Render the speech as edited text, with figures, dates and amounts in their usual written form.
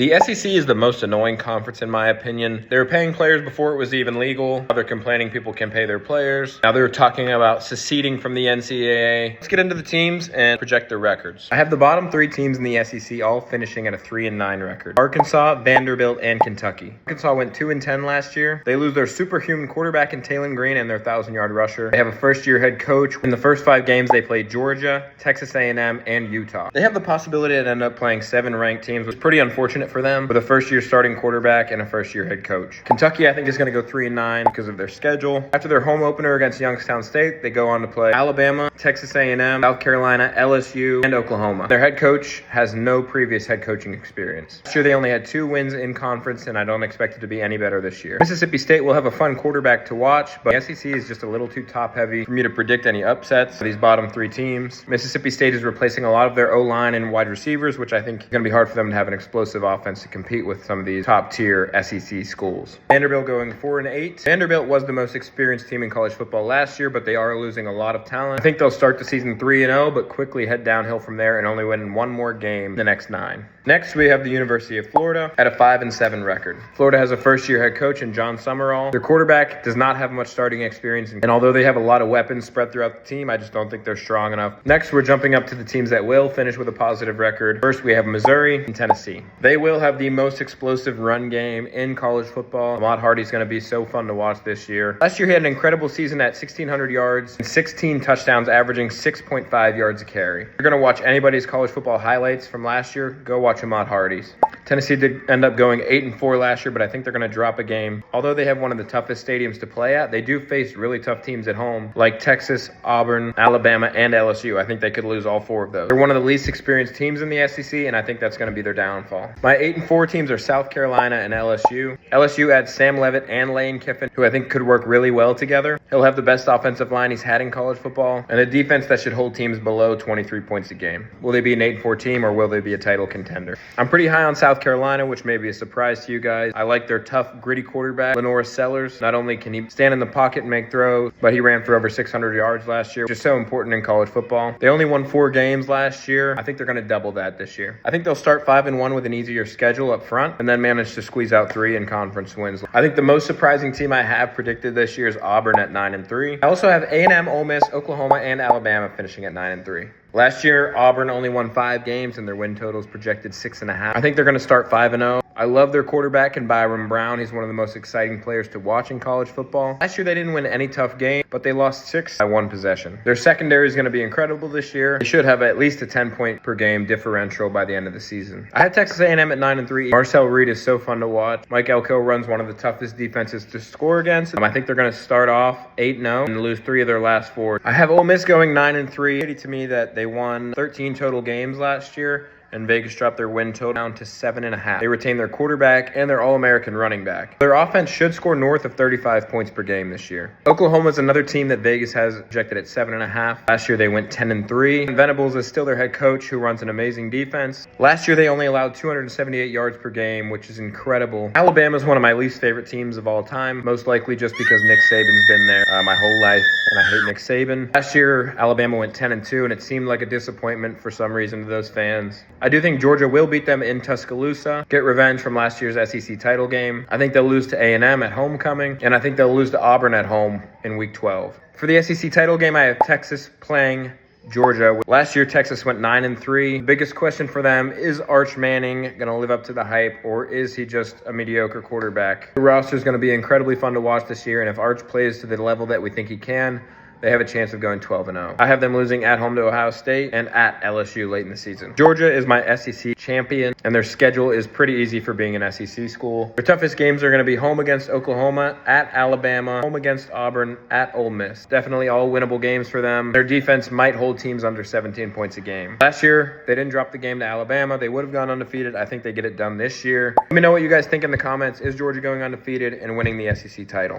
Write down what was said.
The SEC is the most annoying conference in my opinion. They were paying players before it was even legal. Now they're complaining people can pay their players. Now they're talking about seceding from the NCAA. Let's get into the teams and project their records. I have the bottom 3 teams in the SEC all finishing at a 3-9 record. Arkansas, Vanderbilt, and Kentucky. Arkansas went 2-10 last year. They lose their superhuman quarterback in Taylon Green and their 1,000-yard rusher. They have a first-year head coach. In the first 5 games, they played Georgia, Texas A&M, and Utah. They have the possibility to end up playing 7 ranked teams, which is pretty unfortunate for them, with a first-year starting quarterback and a first-year head coach. Kentucky, I think, is going to go 3-9 because of their schedule. After their home opener against Youngstown State, they go on to play Alabama, Texas A&M, South Carolina, LSU, and Oklahoma. Their head coach has no previous head coaching experience. Last year, they only had 2 wins in conference, and I don't expect it to be any better this year. Mississippi State will have a fun quarterback to watch, but the SEC is just a little too top-heavy for me to predict any upsets for these bottom 3 teams. Mississippi State is replacing a lot of their O-line and wide receivers, which I think is going to be hard for them to have an explosive offense to compete with some of these top-tier SEC schools. Vanderbilt going 4-8. Vanderbilt was the most experienced team in college football last year, but they are losing a lot of talent. I think they'll start the season 3-0, but quickly head downhill from there and only win 1 more game the next 9. Next, we have the University of Florida at a 5-7 record. Florida has a first-year head coach in John Summerall. Their quarterback does not have much starting experience, and although they have a lot of weapons spread throughout the team, I just don't think they're strong enough. Next, we're jumping up to the teams that will finish with a positive record. First, we have Missouri and Tennessee. They will have the most explosive run game in college football. Ahmad Hardy's going to be so fun to watch this year. Last year, he had an incredible season at 1,600 yards and 16 touchdowns, averaging 6.5 yards a carry. If you're going to watch anybody's college football highlights from last year, go watch Ahmad Hardy's. Tennessee did end up going 8-4 last year, but I think they're going to drop a game. Although they have one of the toughest stadiums to play at, they do face really tough teams at home, like Texas, Auburn, Alabama, and LSU. I think they could lose all 4 of those. They're one of the least experienced teams in the SEC, and I think that's going to be their downfall. My 8-4 teams are South Carolina and LSU. LSU adds Sam Leavitt and Lane Kiffin, who I think could work really well together. He'll have the best offensive line he's had in college football, and a defense that should hold teams below 23 points a game. Will they be an 8-4 team, or will they be a title contender? I'm pretty high on South Carolina, which may be a surprise to you guys. I like their tough, gritty quarterback, Lenora Sellers. Not only can he stand in the pocket and make throws, but he ran for over 600 yards last year, which is so important in college football. They only won 4 games last year. I think they're going to double that this year. I think they'll start 5-1 with an easier schedule up front, and then manage to squeeze out 3 in conference wins. I think the most surprising team I have predicted this year is Auburn at 9-3. I also have A&M, Ole Miss, Oklahoma, and Alabama finishing at 9-3. Last year, Auburn only won 5 games, and their win total is projected 6.5. I think they're going to start 5-0. I love their quarterback in Byron Brown. He's one of the most exciting players to watch in college football. Last year, they didn't win any tough game, but they lost 6 by 1 possession. Their secondary is going to be incredible this year. They should have at least a 10-point per game differential by the end of the season. I have Texas A&M at 9-3. Marcel Reed is so fun to watch. Mike Elko runs one of the toughest defenses to score against. I think they're going to start off 8-0 and lose 3 of their last 4. I have Ole Miss going 9-3. To me that they won 13 total games last year, and Vegas dropped their win total down to 7.5. They retained their quarterback and their All-American running back. Their offense should score north of 35 points per game this year. Oklahoma is another team that Vegas has projected at 7.5. Last year they went 10-3. Venables is still their head coach, who runs an amazing defense. Last year they only allowed 278 yards per game, which is incredible. Alabama is one of my least favorite teams of all time, most likely just because Nick Saban's been there my whole life, and I hate Nick Saban. Last year Alabama went 10-2, and it seemed like a disappointment for some reason to those fans. I do think Georgia will beat them in Tuscaloosa, get revenge from last year's SEC title game. I think they'll lose to A&M at homecoming, and I think they'll lose to Auburn at home in Week 12. For the SEC title game, I have Texas playing Georgia. Last year, Texas went 9-3. The biggest question for them is Arch Manning going to live up to the hype, or is he just a mediocre quarterback? The roster is going to be incredibly fun to watch this year, and if Arch plays to the level that we think he can, they have a chance of going 12-0. I have them losing at home to Ohio State and at LSU late in the season. Georgia is my SEC champion, and their schedule is pretty easy for being an SEC school. Their toughest games are going to be home against Oklahoma, at Alabama, home against Auburn, at Ole Miss. Definitely all winnable games for them. Their defense might hold teams under 17 points a game. Last year, they didn't drop the game to Alabama. They would have gone undefeated. I think they get it done this year. Let me know what you guys think in the comments. Is Georgia going undefeated and winning the SEC title?